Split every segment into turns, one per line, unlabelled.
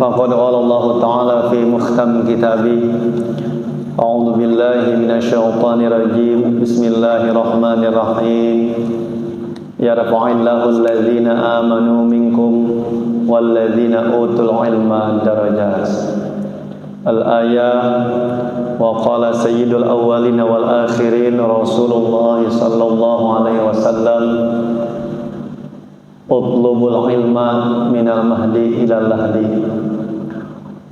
faqad qala Allah Ta'ala fi muhkam kitabi a'udzu billahi minasyaitonir rajim bismillahirrahmanirrahim yarfa'illahu alladhina amanu minkum walladhina utul ilma darajat al-ayah wa qala sayyidul awwalin wal akhirin Rasulullah sallallahu alaihi wasallam utlubul ilma minal mahdi ilal lahdi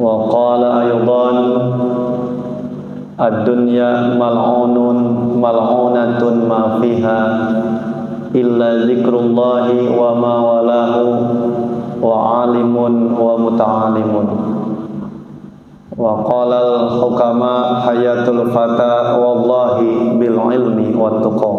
wa qala aydan ad-dunya mal'unatun ma fiha illa zikrullahi wa ma walahu wa alimun wa muta'alimun wa qala al-hukama hayatul fata wallahi bil ilmi wat tuqa.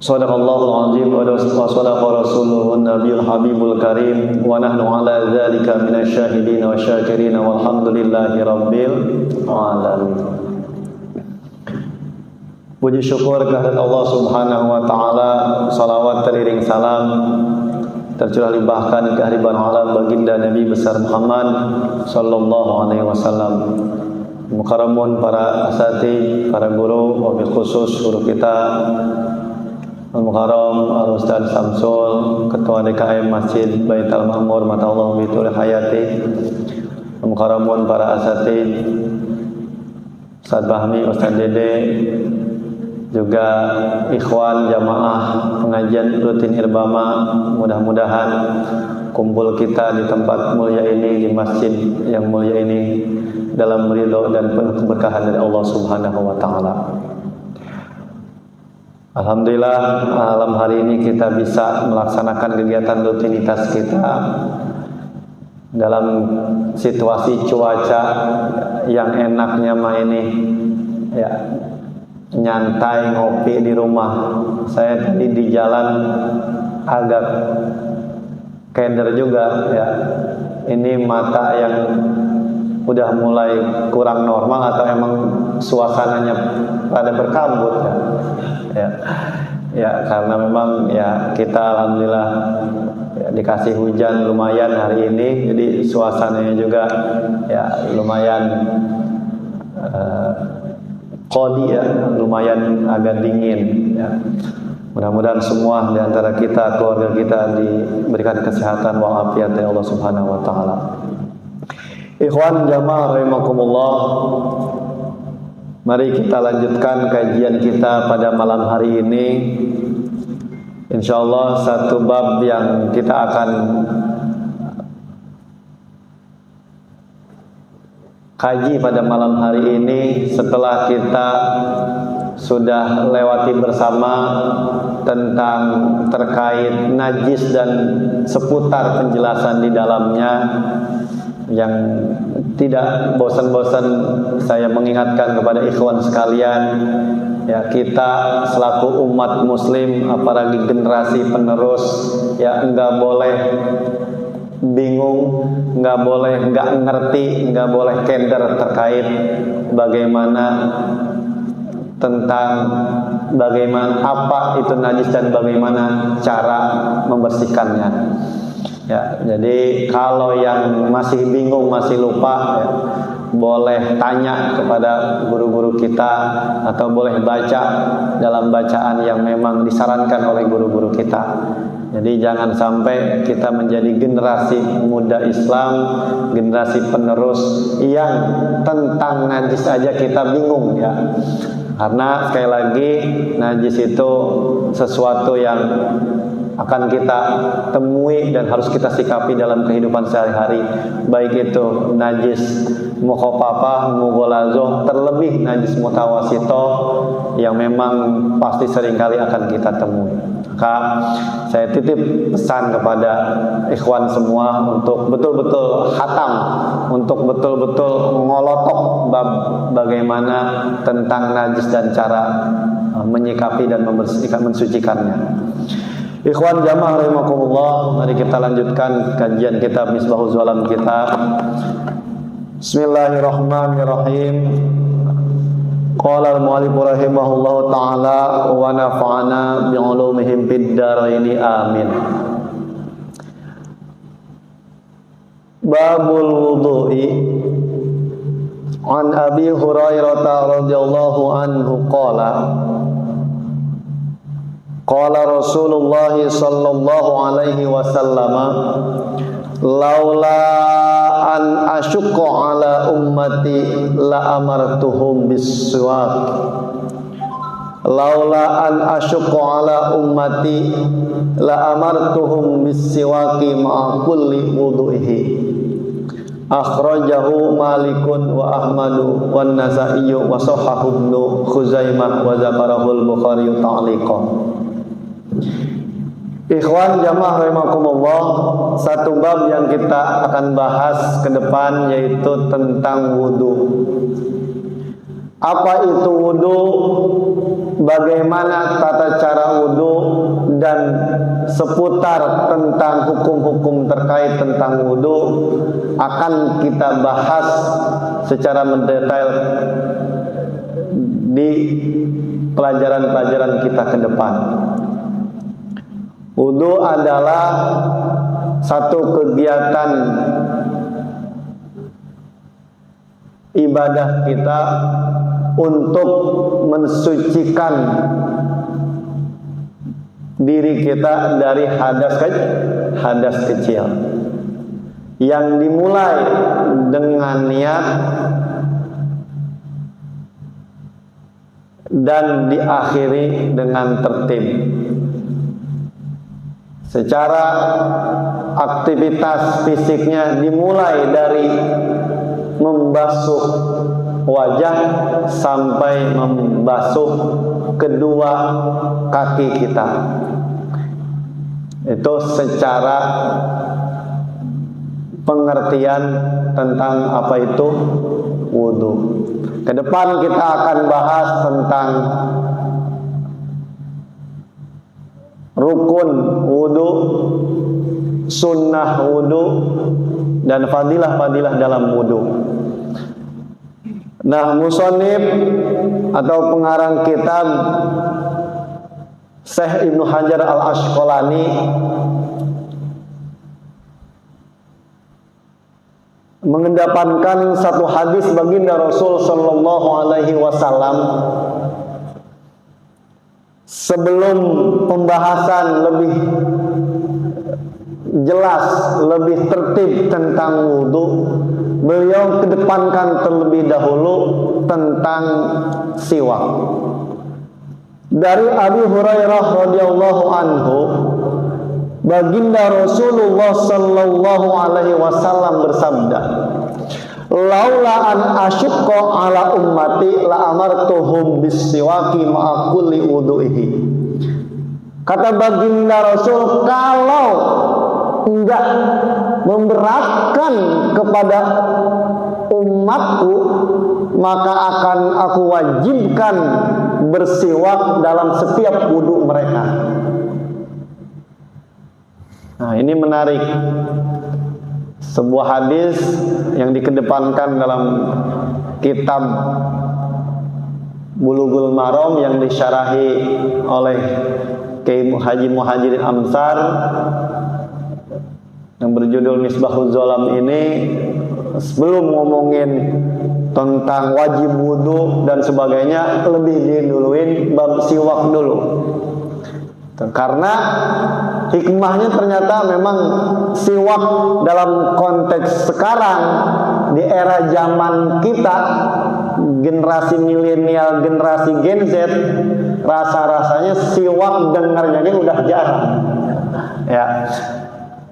Sadaqallahul azim wa sadaqa rasuluhun nabiyul habibul karim wa nahnu ala dzalika minasyahidin wa syakirin walhamdulillahi rabbil alamin. Puji syukur kehadirat Allah Subhanahu wa taala, salawat teriring salam tercurah limpahkan ke hariban alam baginda Nabi besar Muhammad sallallahu alaihi wasallam. Mukaramun para asatidz, para guru, wabil khusus guru kita Al-Mukarram Al-Ustaz Samsul, Ketua DKM Masjid Baitul Ma'mur Mata'allah Bitul Hayati. Al-Mukarramun para asatidz, Ustaz Bahmi, Ustaz Dede, juga ikhwan jamaah pengajian rutin Irbama. Mudah-mudahan kumpul kita di tempat mulia ini, di masjid yang mulia ini dalam ridho dan penuh keberkahan dari Allah Subhanahu wa taala. Alhamdulillah, malam hari ini kita bisa melaksanakan kegiatan rutinitas kita dalam situasi cuaca yang enaknya ini ya, nyantai ngopi di rumah. Saya tadi di jalan agak keder juga ya. Ini mata yang udah mulai kurang normal atau emang suasananya pada berkabut ya karena memang ya kita alhamdulillah ya, dikasih hujan lumayan hari ini, jadi suasananya juga ya lumayan qadi ya, lumayan agak dingin ya. Mudah-mudahan semua di antara kita, keluarga kita diberikan kesehatan walafiat dari Allah Subhanahu wa taala. Ikhwan jamaah rahimakumullah, mari kita lanjutkan kajian kita pada malam hari ini. Insyaallah satu bab yang kita akan kaji pada malam hari ini setelah kita sudah lewati bersama tentang terkait najis dan seputar penjelasan di dalamnya. Yang tidak bosan-bosan saya mengingatkan kepada ikhwan sekalian ya, kita selaku umat muslim apalagi generasi penerus ya, enggak boleh bingung, enggak boleh enggak ngerti, enggak boleh keder terkait bagaimana apa itu najis dan bagaimana cara membersihkannya. Ya, jadi kalau yang masih bingung, masih lupa ya, boleh tanya kepada guru-guru kita atau boleh baca dalam bacaan yang memang disarankan oleh guru-guru kita. Jadi jangan sampai kita menjadi generasi muda Islam, generasi penerus yang tentang najis aja kita bingung ya. Karena sekali lagi najis itu sesuatu yang akan kita temui dan harus kita sikapi dalam kehidupan sehari-hari, baik itu najis mukhafafah, mughallazah, terlebih najis mutawasithah yang memang pasti seringkali akan kita temui. Maka saya titip pesan kepada ikhwan semua untuk betul-betul khatam, untuk betul-betul ngolotok bab bagaimana tentang najis dan cara menyikapi dan membersihkan, mensucikannya. Ikhwan jamaah rahimakumullah, mari kita lanjutkan kajian kitab Misbahuz Zalam kita. Bismillahirrahmanirrahim. Qala al-mu'allif rahimahullahu ta'ala wa nafa'ana bi'ulumihim fid dharain amin. Babul wudu'i. An Abi Hurairah radhiyallahu anhu qala qala Rasulullah sallallahu alaihi wasallam laula an asyqa ala ummati la amartuhum bis-siwak laula an asyqa ala ummati la amartuhum bis-siwaki ma'a kulli wudu'ihi. Akhrajahu Malikun wa Ahmadu wan Nasa'i wa sahahahu Ibnu Khuzaimah wa zakarahul Bukhari ta'liqan. Ikhwan jamaah rahimakumullah, satu bab yang kita akan bahas ke depan yaitu tentang wudu. Apa itu wudu? Bagaimana tata cara wudu dan seputar tentang hukum-hukum terkait tentang wudu akan kita bahas secara mendetail di pelajaran-pelajaran kita ke depan. Wudu adalah satu kegiatan ibadah kita untuk mensucikan diri kita dari hadas kecil yang dimulai dengan niat dan diakhiri dengan tertib. Secara aktivitas fisiknya dimulai dari membasuh wajah sampai membasuh kedua kaki kita. Itu secara pengertian tentang apa itu wudu. Ke depan kita akan bahas tentang rukun wudu, sunnah wudu, dan fadilah-fadilah dalam wudu. Nah, musannif atau pengarang kitab Syekh Ibnu Hajar Al-Asqalani mengedepankan satu hadis baginda Rasul sallallahu alaihi wasallam sebelum pembahasan lebih jelas, lebih tertib tentang wudu. Beliau kedepankan terlebih dahulu tentang siwak. Dari Abu Hurairah radhiyallahu anhu, baginda Rasulullah sallallahu alaihi wasallam bersabda, "Laula an asyqa ala ummati la amartuhum bis-siwaki ma'a kulli wudu'ihi." Kata baginda Rasul, kalau enggak memberatkan kepada umatku, maka akan aku wajibkan bersiwak dalam setiap wudu mereka. Nah, ini menarik. Sebuah hadis yang dikedepankan dalam kitab Bulughul Maram yang disyarahi oleh Kiai Haji Muhajirin Amsar yang berjudul Misbahuz Zolam ini, sebelum ngomongin tentang wajib wudu dan sebagainya, lebih diduluin bab siwak dulu. Karena hikmahnya ternyata memang siwak dalam konteks sekarang di era zaman kita, generasi milenial, generasi Gen Z, rasa-rasanya siwak dengarnya ini udah jarang. Ya.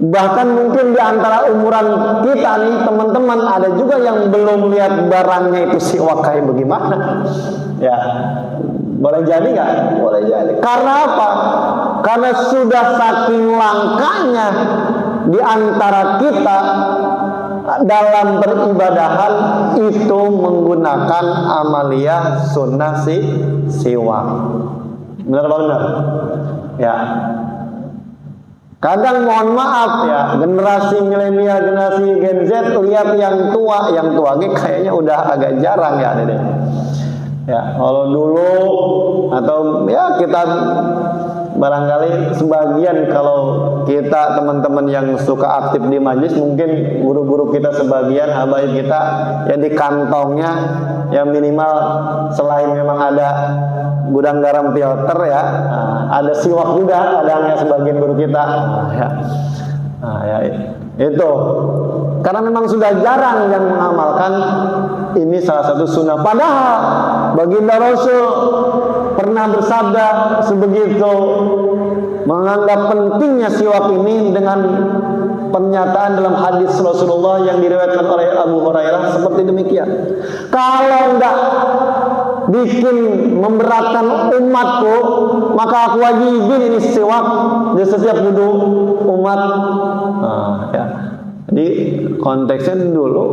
Bahkan mungkin di antara umuran kita nih teman-teman ada juga yang belum lihat barangnya itu siwak kayak bagaimana. Ya, boleh jadi nggak? Boleh jadi. Karena apa? Karena sudah saking langkanya di antara kita dalam beribadahan itu menggunakan amaliyah sunnah siwak. Benar-benar. Ya. Kadang mohon maaf ya, generasi milenial, generasi Gen Z lihat yang tua kayaknya udah agak jarang ya, Dede. Ya, kalau dulu atau ya kita barangkali sebagian, kalau kita teman-teman yang suka aktif di majelis, mungkin guru-guru guru kita sebagian, habaib kita, ya di kantongnya ya minimal selain memang ada gudang garam filter ya, ada siwak juga kadangnya sebagian guru kita. Ya itu karena memang sudah jarang yang mengamalkan ini, salah satu sunnah. Padahal baginda Rasul pernah bersabda sebegitu menganggap pentingnya siwak ini dengan pernyataan dalam hadis Rasulullah yang diriwayatkan oleh Abu Hurairah seperti demikian. Kalau enggak bikin memberatkan umatku, maka aku wajibin ini siwak di setiap wudu umat. Ya. Jadi konteksnya dulu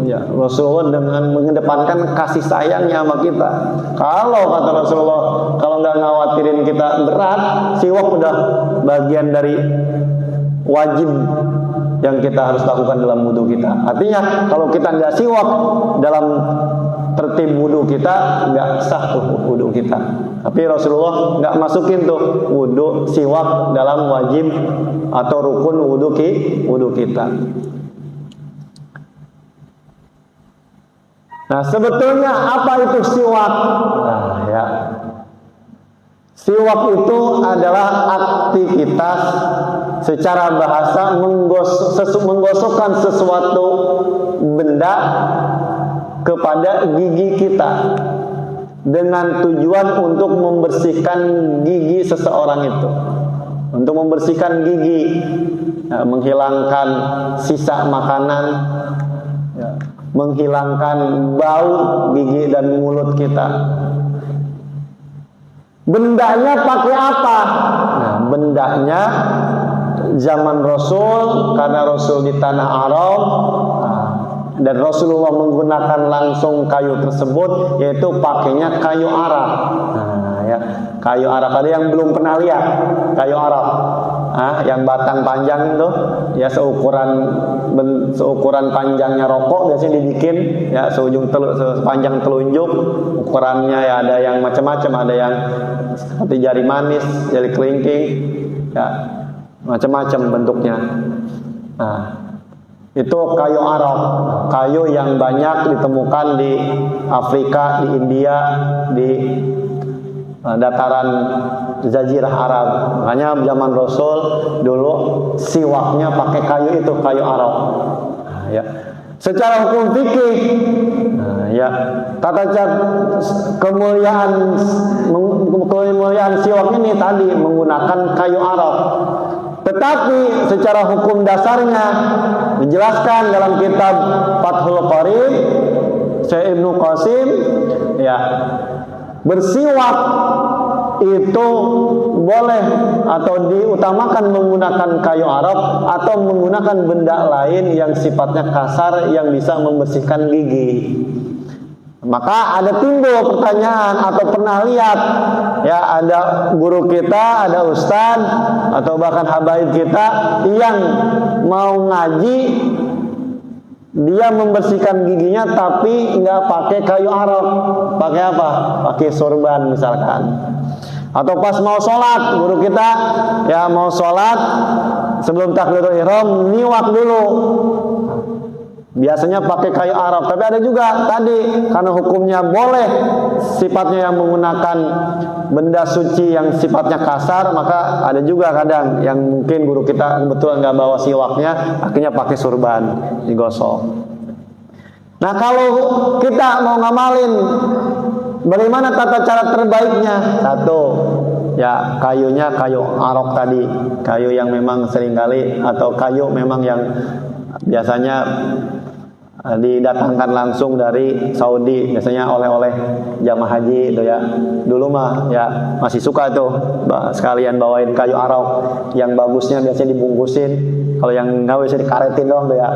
ya Rasulullah dengan mengedepankan kasih sayangnya sama kita. Kalau kata Rasulullah, kalau nggak ngawatirin kita berat, siwak udah bagian dari wajib yang kita harus lakukan dalam wudu kita. Artinya kalau kita nggak siwak dalam tertib wudu kita, nggak sah tuh wudu kita. Tapi Rasulullah nggak masukin tuh wudu siwak dalam wajib atau rukun wudu kita. Nah, sebetulnya apa itu siwak? Nah, ya. Siwak itu adalah aktivitas secara bahasa menggosokkan sesuatu benda kepada gigi kita dengan tujuan untuk membersihkan gigi seseorang itu, untuk membersihkan gigi, ya, menghilangkan sisa makanan, ya, menghilangkan bau gigi dan mulut kita. Bendanya pakai apa? Nah, bendanya zaman Rasul, karena Rasul di tanah Arab, dan Rasulullah menggunakan langsung kayu tersebut, yaitu pakainya kayu Arab. Nah, ya, kayu Arab. Ada yang belum pernah lihat kayu Arab? Yang batang panjang itu, ya seukuran panjangnya rokok biasanya dibikin, ya sepanjang telunjuk. Ukurannya ya ada yang macam-macam, ada yang seperti jari manis, jari kelingking, ya macam-macam bentuknya. Nah, itu kayu Arab, kayu yang banyak ditemukan di Afrika, di India, di dataran Jazirah Arab. Makanya zaman Rasul dulu siwaknya pakai kayu itu, kayu Arab. Nah, ya. Secara hukum fikih, ya, tata cara kemuliaan siwak ini tadi menggunakan kayu Arab. Tetapi secara hukum dasarnya dijelaskan dalam kitab Fathul Qarib Syekh Ibnu Qasim, ya, bersiwak itu boleh atau diutamakan menggunakan kayu Arab atau menggunakan benda lain yang sifatnya kasar yang bisa membersihkan gigi. Maka ada timbul pertanyaan atau pernah lihat, ya, ada guru kita, ada ustadz atau bahkan habaib kita yang mau ngaji, dia membersihkan giginya tapi nggak pakai kayu Arab. Pakai apa? Pakai sorban misalkan. Atau pas mau sholat, guru kita ya mau sholat sebelum takbiratul ihram niwak dulu. Biasanya pakai kayu Arab. Tapi ada juga tadi karena hukumnya boleh sifatnya yang menggunakan benda suci yang sifatnya kasar, maka ada juga kadang yang mungkin guru kita kebetulan nggak bawa siwaknya, akhirnya pakai sorban digosok. Nah, kalau kita mau ngamalin, bagaimana tata cara terbaiknya? Satu, ya kayunya kayu Arab tadi, kayu yang memang seringkali atau kayu memang yang biasanya didatangkan langsung dari Saudi, biasanya oleh-oleh jamaah haji itu ya. Dulu mah ya masih suka tuh sekalian bawain kayu Arab yang bagusnya biasanya dibungkusin. Kalau yang nggak bisa dikaretin doang tuh ya.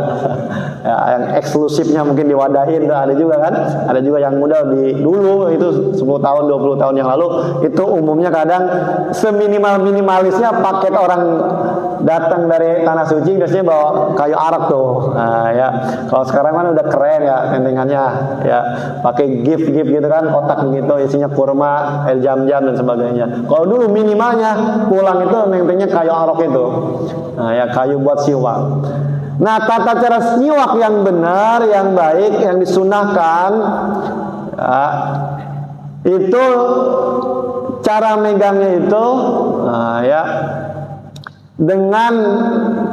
Ya, yang eksklusifnya mungkin diwadahin tuh ada juga kan. Ada juga yang mudah dulu itu 10 tahun 20 tahun yang lalu itu umumnya kadang seminimal-minimalisnya paket orang datang dari tanah suci biasanya bawa kayu Arab tuh. Nah, ya kalau sekarang kan udah keren ya tentengannya, ya pakai gift gitu kan, kotak begitu isinya kurma, air jam-jam dan sebagainya. Kalau dulu minimalnya pulang itu tentennya kayu Arab itu. Nah, ya kayu buat siwak. Nah, tata cara siwak yang benar, yang baik, yang disunahkan, ya, itu cara megangnya itu, ya, dengan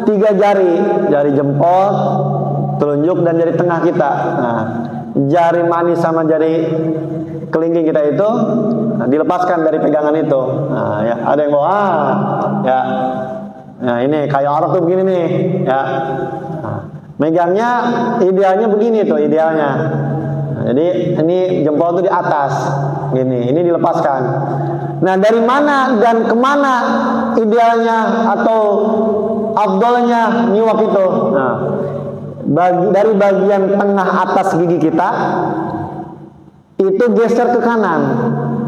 3 jari jempol, telunjuk dan jari tengah kita. Nah, jari manis sama jari kelingking kita itu dilepaskan dari pegangan itu. Nah, ya, ada yang bawa, ya. Nah, ini kayu Arab tuh begini nih, ya. Nah, megangnya idealnya begini tuh, idealnya. Nah, jadi ini jempol tuh di atas, gini. Ini dilepaskan. Nah, dari mana dan kemana idealnya atau afdolnya nyiwak itu? Nah, dari bagian tengah atas gigi kita itu geser ke kanan.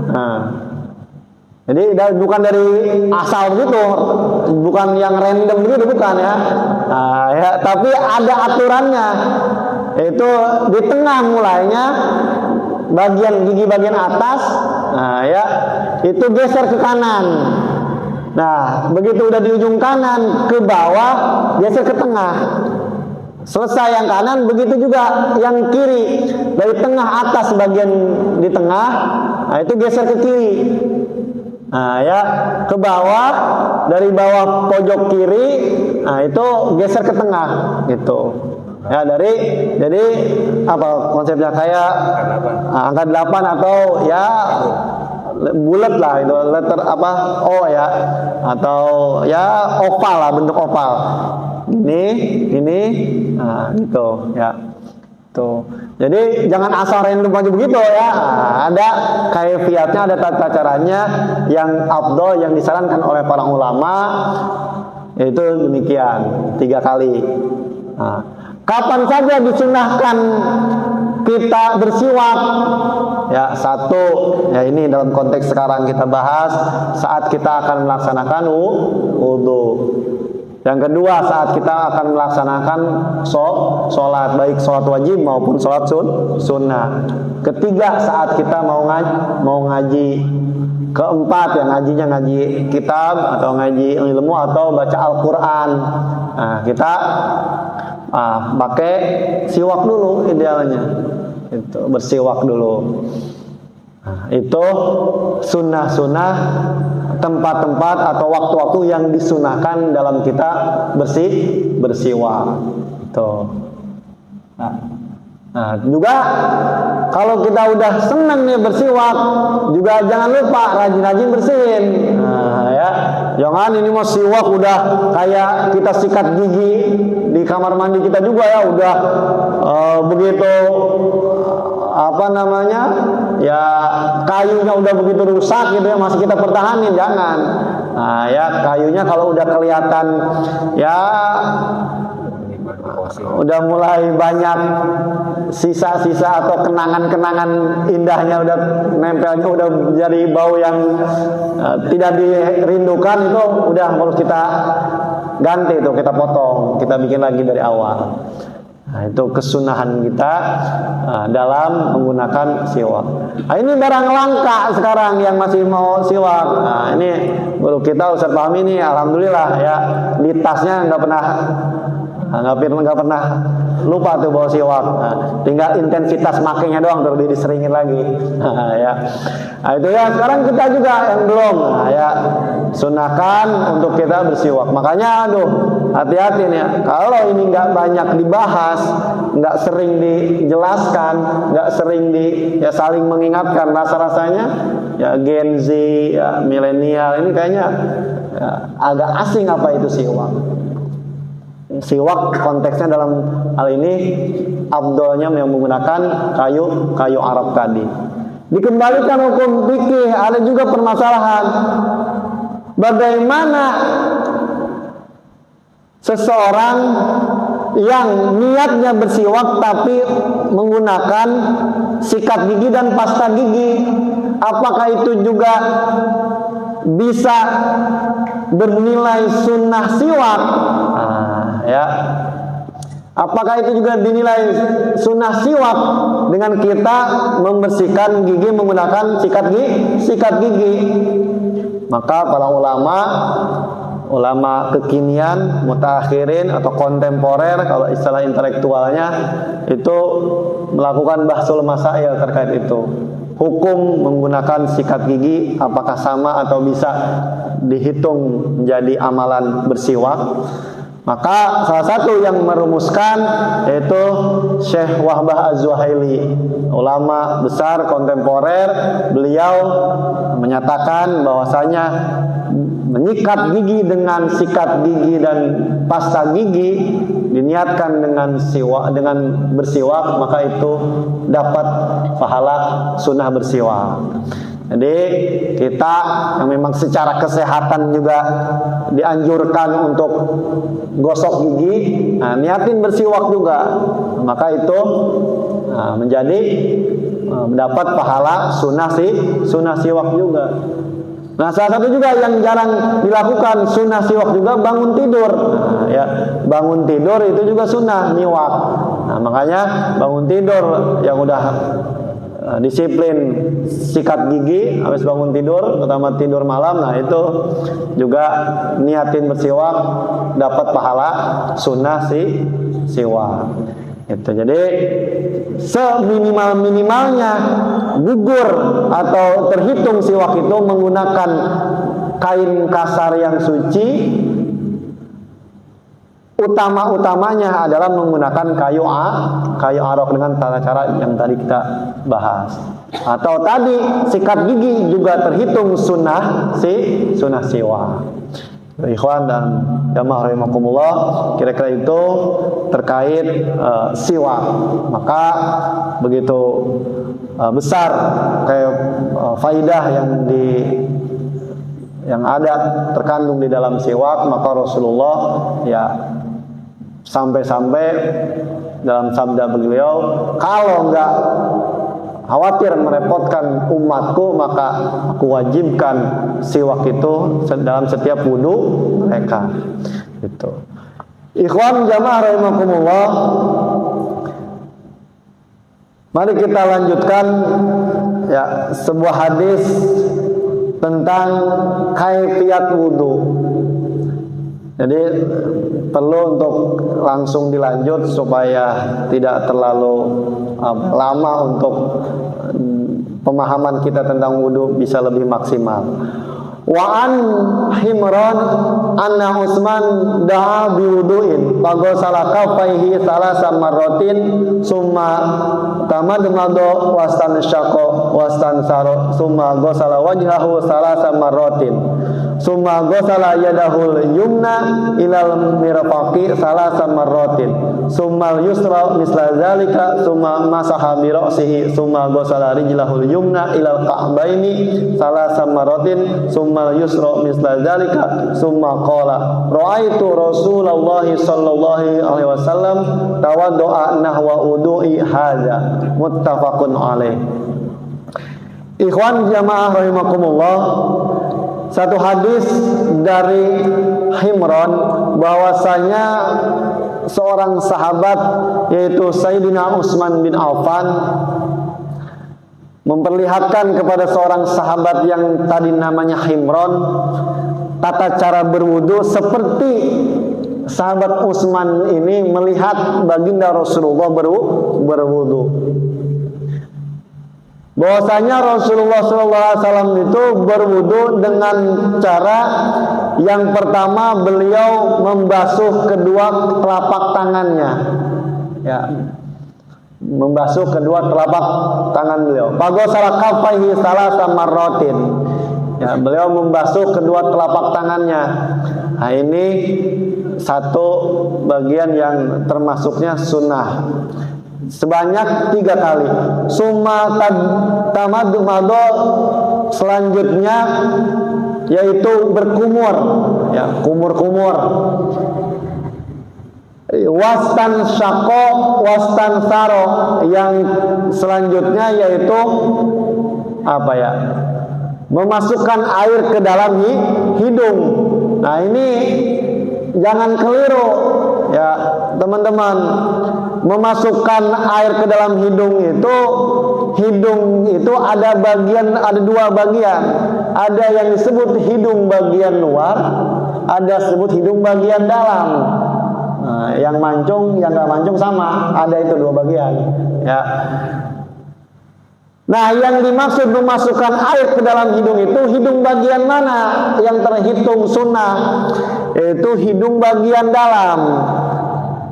Nah, jadi bukan dari asal begitu, bukan yang random begitu, bukan ya. Nah, ya, tapi ada aturannya. Itu di tengah mulainya, bagian gigi bagian atas, nah ya, itu geser ke kanan. Nah, begitu udah di ujung kanan ke bawah, geser ke tengah. Selesai yang kanan, begitu juga yang kiri, dari tengah atas bagian di tengah, nah itu geser ke kiri. Nah ya, ke bawah, dari bawah pojok kiri, nah itu geser ke tengah, gitu. Ya, jadi apa konsepnya, kayak angka 8 atau ya bulat lah, itu letter apa, O ya, atau ya oval lah, bentuk oval. Ini, nah gitu ya. Tuh. Jadi jangan asal random aja begitu ya. Nah, ada kaifiatnya, ada tata caranya yang afdol, yang disarankan oleh para ulama, itu demikian 3 kali. Nah, kapan saja disunahkan kita bersiwak? Ya, satu, ya ini dalam konteks sekarang kita bahas saat kita akan melaksanakan wudu. Yang kedua, saat kita akan melaksanakan sholat, baik sholat wajib maupun sholat sunnah. Ketiga, saat kita mau ngaji. Keempat, yang ngajinya ngaji kitab atau ngaji ilmu atau baca Al-Quran. Nah, kita pakai siwak dulu idealnya. Itu bersiwak dulu. Nah, itu sunnah-sunnah, tempat-tempat atau waktu-waktu yang disunahkan dalam kita bersiwak. Tuh. Nah, juga kalau kita udah senang nih bersiwak, juga jangan lupa rajin-rajin bersihin. Nah, ya, jangan ini mau siwak udah kayak kita sikat gigi di kamar mandi kita juga ya, udah begitu apa namanya, ya kayunya udah begitu rusak gitu ya, masih kita pertahanin, jangan. Nah ya, kayunya kalau udah kelihatan ya udah mulai banyak sisa-sisa atau kenangan-kenangan indahnya udah nempelnya, udah jadi bau yang tidak dirindukan, itu udah harus kita ganti, itu kita potong, kita bikin lagi dari awal. Nah, itu kesunahan kita dalam menggunakan siwak. Nah, ini barang langka sekarang yang masih mau siwak. Nah, ini guru kita Ustaz Fahmi ini, alhamdulillah ya, di tasnya nggak pernah lupa tuh bawa siwak. Nah, tinggal intensitas makainya doang, terus diseringin lagi. Nah, ya. Nah, itu ya, sekarang kita juga yang belum. Nah, ya, sunahkan untuk kita bersiwak. Makanya aduh, hati-hati nih ya. Kalau ini nggak banyak dibahas, nggak sering dijelaskan, nggak sering ya saling mengingatkan, rasa-rasanya ya Gen Z, ya milenial ini kayaknya ya, agak asing apa itu siwak. Siwak konteksnya dalam hal ini afdolnya yang menggunakan kayu Arab tadi. Dikembalikan hukum fikih, ada juga permasalahan bagaimana seseorang yang niatnya bersiwak tapi menggunakan sikat gigi dan pasta gigi, apakah itu juga bisa bernilai sunnah siwak? Ya, apakah itu juga dinilai sunnah siwak dengan kita membersihkan gigi menggunakan sikat gigi? Maka para ulama ulama kekinian, mutaakhirin atau kontemporer, kalau istilah intelektualnya itu melakukan bahsul masail terkait itu. Hukum menggunakan sikat gigi apakah sama atau bisa dihitung menjadi amalan bersiwak? Maka salah satu yang merumuskan yaitu Syekh Wahbah Az-Zuhaili, ulama besar kontemporer. Beliau menyatakan bahwasanya menyikat gigi dengan sikat gigi dan pasta gigi diniatkan dengan bersiwak, maka itu dapat pahala sunnah bersiwak. Jadi kita yang memang secara kesehatan juga dianjurkan untuk gosok gigi, niatin bersiwak juga, maka itu menjadi mendapat pahala sunnah siwak juga. Nah, salah satu juga yang jarang dilakukan sunnah siwak juga bangun tidur. Bangun tidur itu juga sunnah nyiwak. Nah, makanya bangun tidur yang udah disiplin sikat gigi habis bangun tidur, terutama tidur malam, nah itu juga niatin bersiwak, dapat pahala sunnah siwak. Itu jadi seminimal-minimalnya gugur atau terhitung siwak itu menggunakan kain kasar yang suci. Utama-utamanya adalah menggunakan kayu arok dengan tata cara yang tadi kita bahas. Atau tadi sikat gigi juga terhitung sunnah siwak. Ikhwan dan jamaah rahimakumullah, kira-kira itu terkait siwak. Maka begitu besar kayak faidah yang ada terkandung di dalam siwak, maka Rasulullah sampai-sampai dalam sabda beliau, kalau enggak khawatir merepotkan umatku, maka aku wajibkan siwak itu dalam setiap wudu mereka. Gitu. Ikhwan jamaah rahimakumullah, mari kita lanjutkan sebuah hadis tentang kaifiyat wudu. Jadi perlu untuk langsung dilanjut supaya tidak terlalu lama untuk pemahaman kita tentang wudu bisa lebih maksimal. Wa an Himran anna Utsman da'a biwudu'in faghasala kaffaihi salasa marratin summa tamadmada wastanshaqa wastansara summa ghasala wajhahu salasa marratin summa ghasala yadahul yumna ilal mirfaqi salasa marratin summa yusra misla zalika summa masaha bi ra'sihi summa ghasala rijlahul yumna ilal ka'baini salasa marratin summa yusra misla zalika summa qala ra'aitu Rasulullah sallallahu alaihi wasallam tawaddu'a nahwa wudu'i hadza muttafaqun alaih. Ikhwan jamaah rahimakumullah, satu hadis dari Himran bahwasanya seorang sahabat yaitu Sayyidina Utsman bin Affan memperlihatkan kepada seorang sahabat yang tadi namanya Himran tata cara berwudu seperti sahabat Utsman ini melihat baginda Rasulullah berwudu. Bahwasanya Rasulullah SAW itu berwudu dengan cara yang pertama beliau membasuh kedua telapak tangannya, membasuh kedua telapak tangan beliau. Faghasala kaffaihi salasa marratin. Beliau membasuh kedua telapak tangannya. Nah, ini satu bagian yang termasuknya sunnah. Sebanyak 3 kali. Summa tamadmado, selanjutnya yaitu berkumur, kumur-kumur. Wastan syako, wastan saro, yang selanjutnya yaitu memasukkan air ke dalam hidung. Nah, ini jangan keliru ya teman-teman. Memasukkan air ke dalam hidung itu ada 2 bagian. Ada yang disebut hidung bagian luar, ada sebut hidung bagian dalam. Nah, yang mancung, yang nggak mancung sama, ada itu dua bagian. Ya. Nah, yang dimaksud memasukkan air ke dalam hidung itu hidung bagian mana yang terhitung sunnah? Yaitu hidung bagian dalam.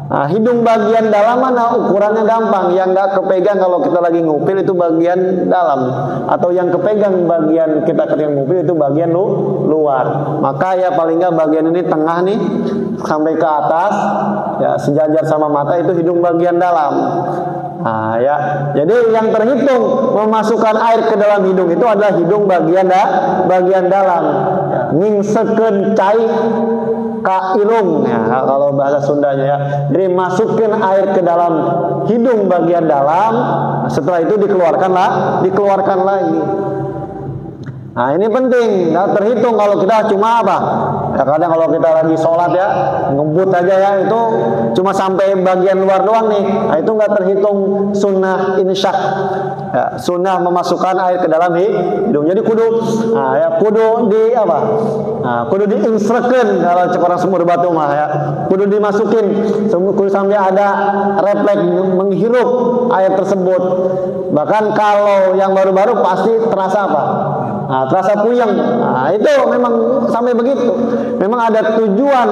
Nah, hidung bagian dalam mana ukurannya gampang, yang nggak kepegang kalau kita lagi ngupil itu bagian dalam, atau yang kepegang bagian kita ketika ngupil itu bagian luar. Maka ya paling nggak bagian ini tengah nih sampai ke atas, ya sejajar sama mata itu hidung bagian dalam. Nah, ya, jadi yang terhitung memasukkan air ke dalam hidung itu adalah hidung bagian dalam. Ya, ningseken cai ka irung, ya, kalau bahasa Sundanya ya. Jadi masukin air ke dalam hidung bagian dalam, setelah itu dikeluarkan lagi. Nah, ini penting, nggak terhitung kalau kita cuma apa? Ya kadang kalau kita lagi sholat ya, ngebut aja ya, itu cuma sampai bagian luar doang nih. Nah, itu nggak terhitung sunnah insyak. Ya, sunnah memasukkan air ke dalam hidung. Jadi kudu, nah, ya kudu di apa? Nah, kudu diinstruksikan kalau orang sumur batu mah ya. Kudu dimasukin, kudu sampai ada refleks menghirup air tersebut. Bahkan kalau yang baru-baru pasti terasa apa? Nah, terasa puyeng. Nah, itu memang sampai begitu. Memang ada tujuan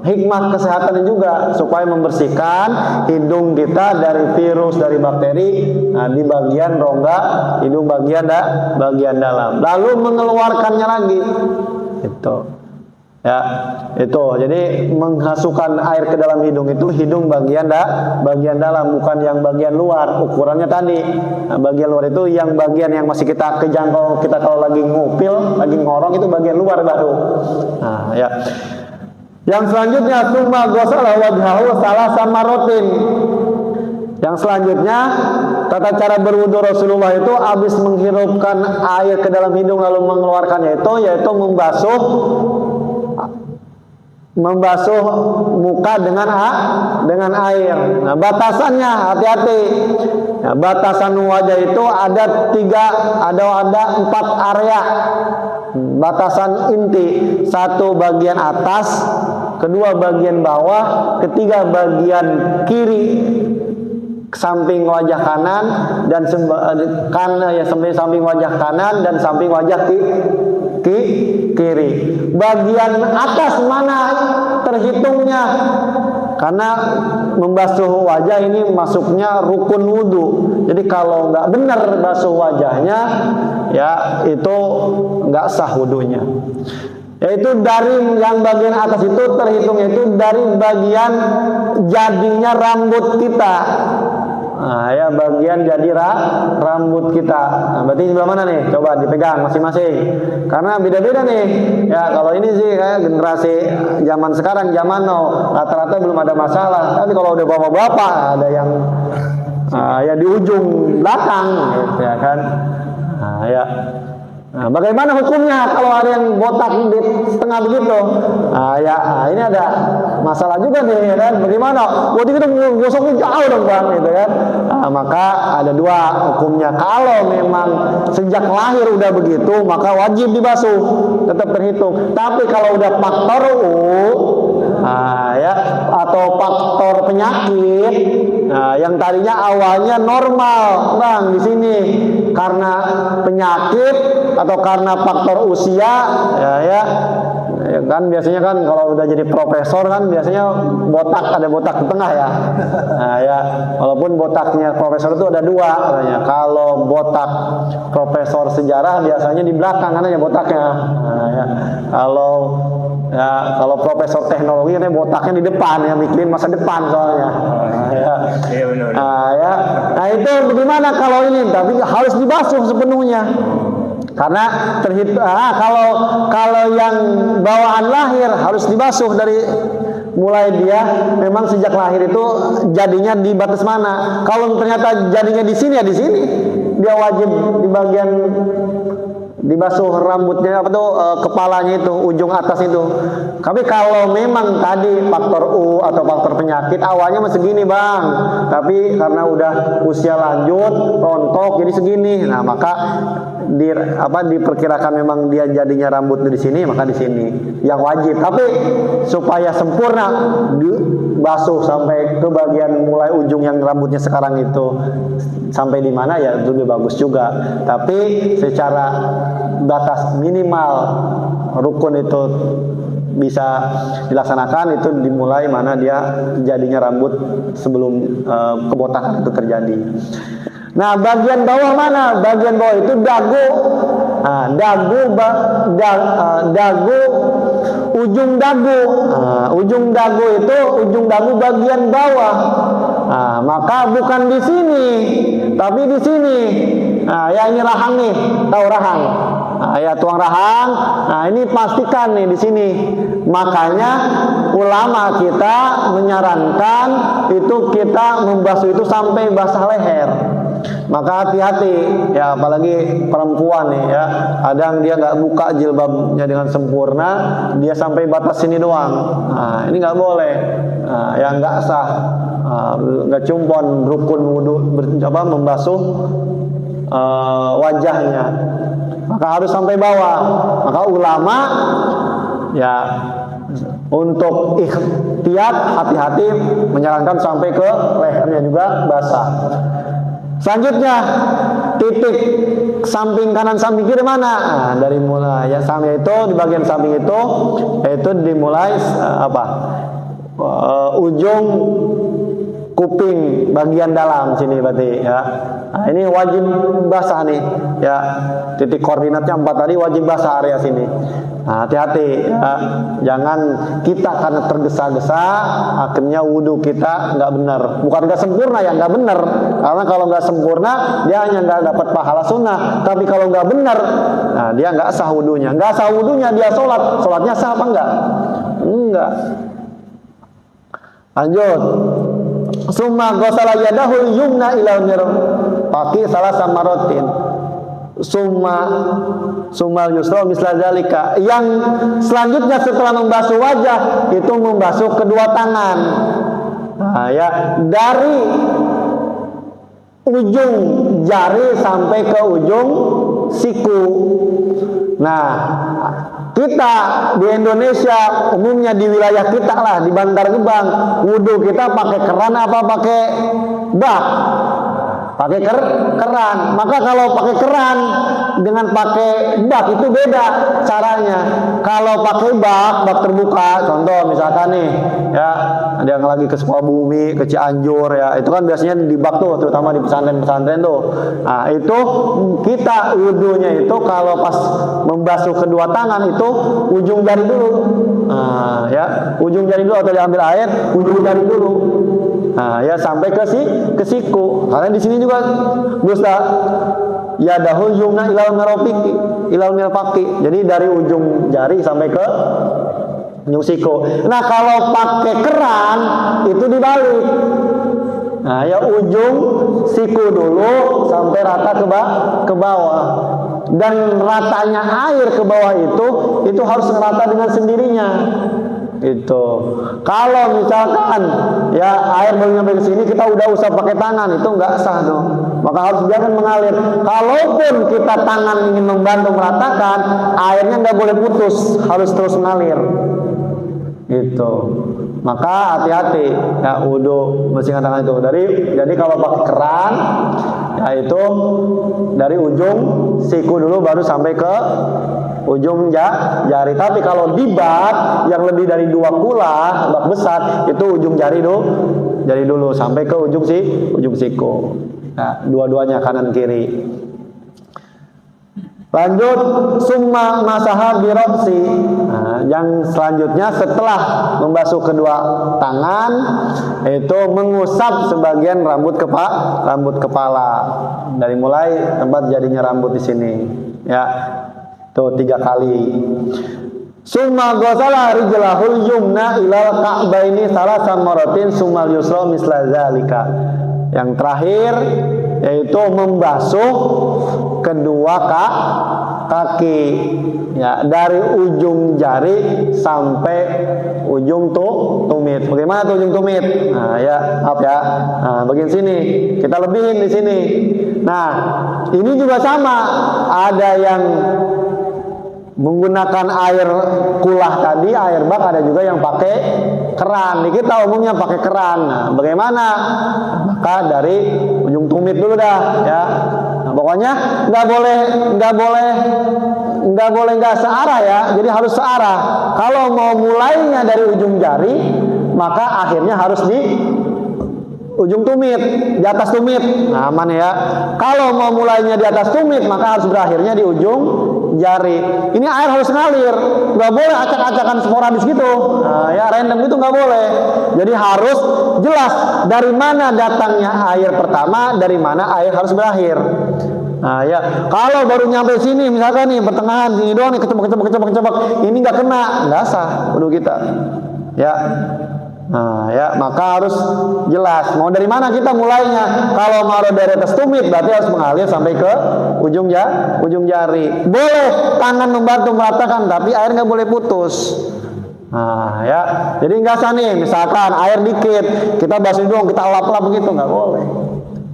hikmah kesehatan juga supaya membersihkan hidung kita dari virus, dari bakteri. Nah, di bagian rongga hidung bagian dalam. Lalu mengeluarkannya lagi. Itu. Ya, itu. Jadi menghasukan air ke dalam hidung itu hidung bagian dalam, bukan yang bagian luar. Ukurannya tadi. Nah, bagian luar itu yang bagian yang masih kita kejangkau, kita kalau lagi ngupil, lagi ngorong itu bagian luar baru. Nah, ya. Yang selanjutnya summa ghasala wajhahu salasa marotin. Yang selanjutnya tata cara berwudu Rasulullah itu habis menghirupkan air ke dalam hidung lalu mengeluarkannya itu yaitu membasuh muka dengan air. Nah, batasannya hati-hati. Nah, batasan wajah itu ada 4 area. Batasan inti, 1 bagian atas, 2 bagian bawah, 3 bagian kiri samping wajah kanan dan samping wajah kanan dan samping wajah kiri. Bagian atas mana terhitungnya? Karena membasuh wajah ini masuknya rukun wudu. Jadi kalau nggak benar basuh wajahnya, ya itu nggak sah wudunya. Yaitu dari yang bagian atas itu terhitungnya itu dari bagian jadinya rambut kita. Nah, ya bagian jadi rambut kita. Nah, berarti sebelah mana nih? Coba dipegang masing-masing. Karena beda-beda nih. Ya kalau ini sih kayak generasi zaman sekarang, zaman now, rata-rata belum ada masalah. Tapi kalau udah bapak-bapak ada yang ya di ujung belakang, gitu, ya kan? Nah, ya. Nah, bagaimana hukumnya kalau ada yang botak di setengah begitu? Ini ada masalah juga nih, ya kan? Bagaimana? Waktu itu gosoknya jauh dong bang, gitu kan? Maka ada 2 hukumnya. Kalau memang sejak lahir udah begitu, maka wajib dibasuh, tetap terhitung. Tapi kalau udah faktor atau faktor penyakit, yang tadinya awalnya normal, bang di sini karena penyakit atau karena faktor usia, ya kan biasanya kan kalau udah jadi profesor kan biasanya ada botak di tengah ya. Nah, ya walaupun botaknya profesor itu ada 2 katanya. Kalau botak profesor sejarah biasanya di belakang kan ya botaknya. Nah, ya kalau profesor teknologi kan botaknya di depan, yang mikirin masa depan soalnya. Nah, itu bagaimana kalau ini? Tapi harus dibasuh sepenuhnya. Karena kalau yang bawaan lahir harus dibasuh dari mulai dia memang sejak lahir itu jadinya di batas mana. Kalau ternyata jadinya di sini ya di sini, dia wajib di bagian dibasuh rambutnya kepalanya itu ujung atas itu. Tapi kalau memang tadi faktor atau faktor penyakit awalnya masih segini bang, tapi karena udah usia lanjut rontok jadi segini, nah maka diperkirakan memang dia jadinya rambut di sini, maka di sini yang wajib. Tapi supaya sempurna basuh sampai ke bagian mulai ujung yang rambutnya sekarang itu sampai di mana ya itu lebih bagus juga. Tapi secara batas minimal rukun itu bisa dilaksanakan itu dimulai mana dia jadinya rambut sebelum kebotakan itu terjadi. Nah, bagian bawah mana? Bagian bawah itu dagu. Nah, dagu, ujung dagu. Ujung dagu itu ujung dagu bagian bawah. Nah, maka bukan di sini, tapi di sini. Nah, ya ini rahang nih, tahu rahang? Nah, ya tuang rahang. Nah, ini pastikan nih di sini. Makanya ulama kita menyarankan itu kita membasuh itu sampai basah leher. Maka hati-hati ya, apalagi perempuan nih ya, kadang dia nggak buka jilbabnya dengan sempurna, dia sampai batas sini doang. Nah, ini nggak boleh, ya nggak sah, nggak cumpon rukun wudu membasuh wajahnya, maka harus sampai bawah. Maka ulama ya untuk ikhtiyat hati-hati menyarankan sampai ke lehernya juga basah. Selanjutnya titik samping kanan samping kiri mana? Nah, dari mulai ya samping itu di bagian samping itu dimulai ujung kuping bagian dalam sini berarti ya. Nah, ini wajib basah nih ya, titik koordinatnya 4 tadi wajib basah area sini. Nah, hati-hati ya, jangan kita karena tergesa-gesa akhirnya wudhu kita nggak benar. Bukan nggak sempurna ya, nggak benar. Karena kalau nggak sempurna dia hanya nggak dapat pahala sunnah. Tapi kalau nggak benar, nah dia nggak sah wudhunya. Nggak sah wudhunya dia sholatnya sah apa enggak? Enggak. Lanjut. Summa ghasala yadahul yumna ila mirfaqi salasa marotin. Summa yusra misla zalika. Yang selanjutnya setelah membasuh wajah itu membasuh kedua tangan. Nah, ya dari ujung jari sampai ke ujung siku. Nah, kita di Indonesia umumnya di wilayah kita lah di Bantar Gebang, wudhu kita pakai keran apa pakai bak? Pakai keran. Maka kalau pakai keran dengan pakai bak itu beda caranya. Kalau pakai bak terbuka, contoh misalkan nih ya, ada yang lagi ke Sukabumi, ke Cianjur ya, itu kan biasanya di bak tuh, terutama di pesantren-pesantren tuh. Nah, itu kita wudhunya itu kalau pas membasuh kedua tangan itu ujung jari dulu. Nah, ya, ujung jari dulu atau diambil air, ujung jari dulu. Nah, ya sampai ke siku. Karena di sini juga Gusta ya dahul yumna ilal mirfaqi. Jadi dari ujung jari sampai ke ujung siku. Nah, kalau pakai keran itu dibalik. Nah, ya ujung siku dulu sampai rata ke bawah. Dan ratanya air ke bawah itu harus merata dengan sendirinya. Itu kalau misalkan ya air baru nyampe ke sini kita udah usah pakai tangan, itu nggak sah tuh. Maka harus biarkan mengalir. Kalaupun kita tangan ingin membantu meratakan, airnya nggak boleh putus, harus terus mengalir. Gitu. Maka hati-hati ya wudhu bersihkan tangan itu jadi kalau pakai keran yaitu dari ujung siku dulu baru sampai ke ujung jari. Tapi kalau di bak yang lebih dari 2 kula, bak besar itu ujung jari dulu sampai ke ujung siku. Nah, dua-duanya kanan kiri. Lanjut, summa masaha birobsi. Nah, yang selanjutnya setelah membasuh kedua tangan itu mengusap sebagian rambut kepala dari mulai tempat jadinya rambut di sini. Ya, tuh 3 kali. Summa ghasala rijlahul yumna ilal ka'baini salasa maratin summal yusra misla zalika. Yang terakhir yaitu membasuh kedua kaki Ya, dari ujung jari sampai ujung tumit. Bagaimana tuh ujung tumit? Nah, ya, maaf ya. Nah, bagian sini kita lebihin di sini. Nah, ini juga sama. Ada yang menggunakan air kulah tadi, air bak, ada juga yang pakai keran. Kita umumnya pakai keran. Nah, bagaimana? Maka dari ujung tumit dulu dah, ya. Nah, pokoknya nggak boleh nggak searah ya. Jadi harus searah. Kalau mau mulainya dari ujung jari, maka akhirnya harus di ujung tumit, di atas tumit. Nah, aman ya. Kalau mau mulainya di atas tumit, maka harus berakhirnya di ujung jari. Ini air harus ngalir, nggak boleh acak-acakan sporadis gitu. Nah, ya random itu nggak boleh. Jadi harus jelas dari mana datangnya air pertama, dari mana air harus berakhir. Nah, ya kalau baru nyampe sini, misalkan nih pertengahan sini doang nih, kecebak, ini nggak kena, nggak sah wudu kita. Ya. Nah, ya maka harus jelas mau dari mana kita mulainya. Kalau mau dari atas tumit berarti harus mengalir sampai ke ujung jari. Boleh tangan membantu meratakan, tapi air nggak boleh putus. Nah, ya jadi nggak sah nih, misalkan air dikit kita basuh doang, kita lap-lap begitu, nggak boleh.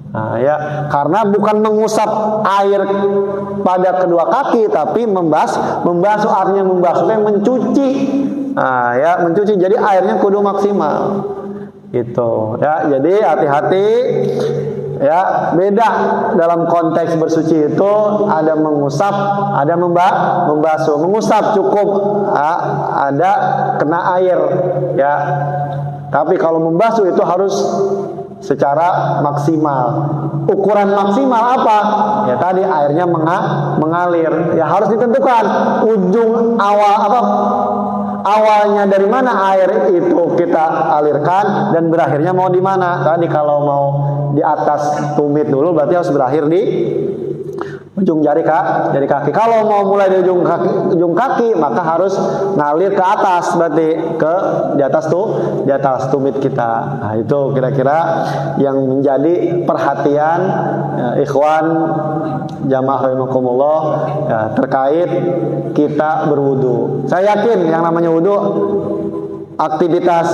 Nah, ya karena bukan mengusap air pada kedua kaki, tapi membasuh artinya membasuh yang mencuci. Nah, ya mencuci, jadi airnya kudu maksimal gitu ya. Jadi hati-hati ya, beda dalam konteks bersuci itu ada mengusap, ada membasuh. Mengusap cukup ada kena air ya, tapi kalau membasuh itu harus secara maksimal. Ukuran maksimal apa? Ya tadi airnya mengalir. Ya harus ditentukan ujung awalnya dari mana air itu kita alirkan dan berakhirnya mau di mana. Tadi kalau mau di atas tumit dulu berarti harus berakhir di ujung jari kaki. Kalau mau mulai di ujung kaki maka harus ngalir ke atas, berarti di atas tumit kita. Nah, itu kira-kira yang menjadi perhatian ikhwan jamaah rahimakumullah ya, terkait kita berwudu. Saya yakin yang namanya wudu aktivitas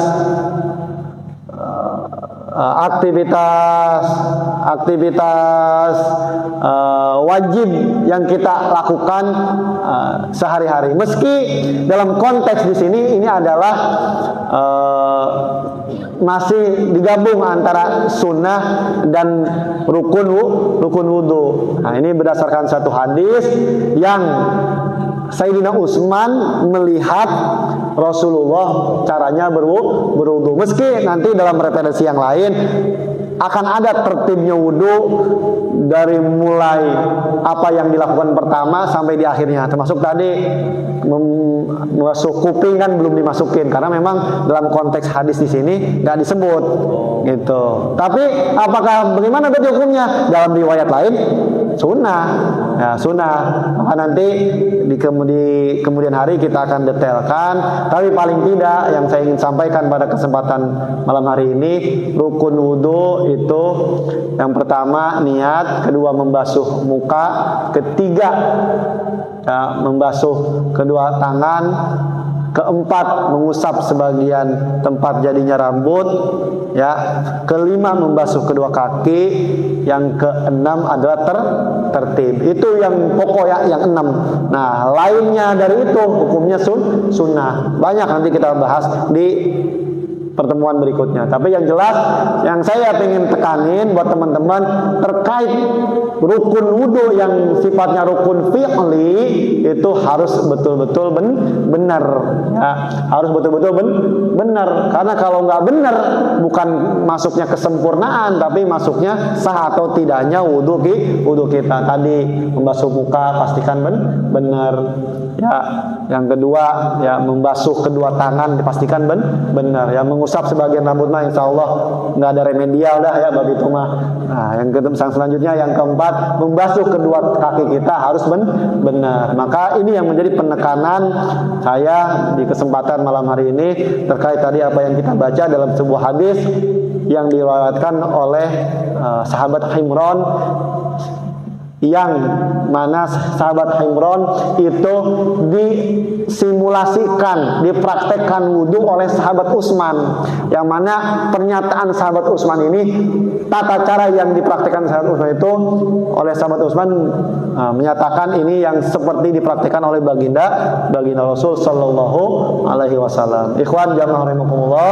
wajib yang kita lakukan sehari-hari. Meski dalam konteks di sini ini adalah masih digabung antara sunnah dan rukun wudu. Nah, ini berdasarkan satu hadis yang Sayyidina Utsman melihat Rasulullah caranya berwudu. Meski nanti dalam referensi yang lain akan ada tertibnya wudu dari mulai apa yang dilakukan pertama sampai di akhirnya, termasuk tadi masuk kuping kan belum dimasukin karena memang dalam konteks hadis di sini nggak disebut gitu. Tapi apakah bagaimana berarti hukumnya? Dalam riwayat lain sunnah. Ya, sunnah. Maka nanti di kemudian hari kita akan detailkan. Tapi paling tidak yang saya ingin sampaikan pada kesempatan malam hari ini, rukun wudu itu yang pertama niat, kedua membasuh muka, ketiga ya, membasuh kedua tangan, keempat mengusap sebagian tempat jadinya rambut, ya, kelima membasuh kedua kaki, yang keenam adalah tertib. Itu yang pokok ya, yang 6. Nah, lainnya dari itu hukumnya sunnah. Banyak nanti kita bahas di pertemuan berikutnya. Tapi yang jelas yang saya ingin tekanin buat teman-teman terkait rukun wudu yang sifatnya rukun fi'li itu harus betul-betul benar ya, harus betul-betul benar. Karena kalau nggak benar bukan masuknya kesempurnaan, tapi masuknya sah atau tidaknya wudu kita. Tadi membasuh muka pastikan benar ya. Yang kedua ya membasuh kedua tangan dipastikan benar ya. Mengusap sebagian rambut mah insya Allah nggak ada remedial dah ya bab itu mah. Nah, yang selanjutnya yang keempat membasuh kedua kaki kita harus benar. Maka ini yang menjadi penekanan saya di kesempatan malam hari ini terkait tadi apa yang kita baca dalam sebuah hadis yang diriwayatkan oleh sahabat Imran yang mana sahabat Imran itu disimulasikan, dipraktekkan wudu oleh sahabat Utsman, yang mana pernyataan sahabat Utsman ini, tata cara yang dipraktekkan sahabat Utsman itu oleh sahabat Utsman menyatakan ini yang seperti dipraktekkan oleh baginda Rasul Shallallahu Alaihi Wasallam. Ikhwan jamaah rahimakumullah,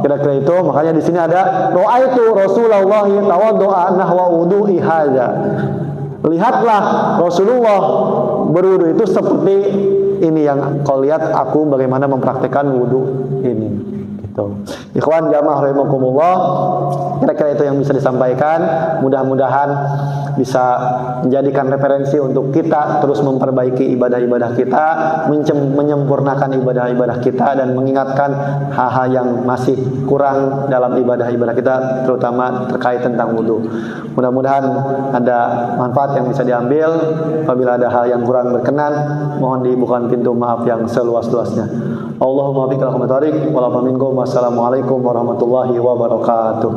kira-kira itu. Makanya di sini ada ra'aitu Rasulullah tawaddu'a nahwa wudu'i hadza. Lihatlah Rasulullah berwudu itu seperti ini yang kau lihat aku bagaimana mempraktikkan wudu ini. Gitu. Ikhwan jamaah rahimakumullah, kira-kira itu yang bisa disampaikan. Mudah-mudahan bisa menjadikan referensi untuk kita terus memperbaiki ibadah-ibadah kita, menyempurnakan ibadah-ibadah kita, dan mengingatkan hal-hal yang masih kurang dalam ibadah-ibadah kita, terutama terkait tentang wudu. Mudah-mudahan ada manfaat yang bisa diambil. Apabila ada hal yang kurang berkenan, mohon dibukakan pintu maaf yang seluas-luasnya. Allahumma bika rahmatarik wa la minkum. Wassalamualaikum warahmatullahi wabarakatuh.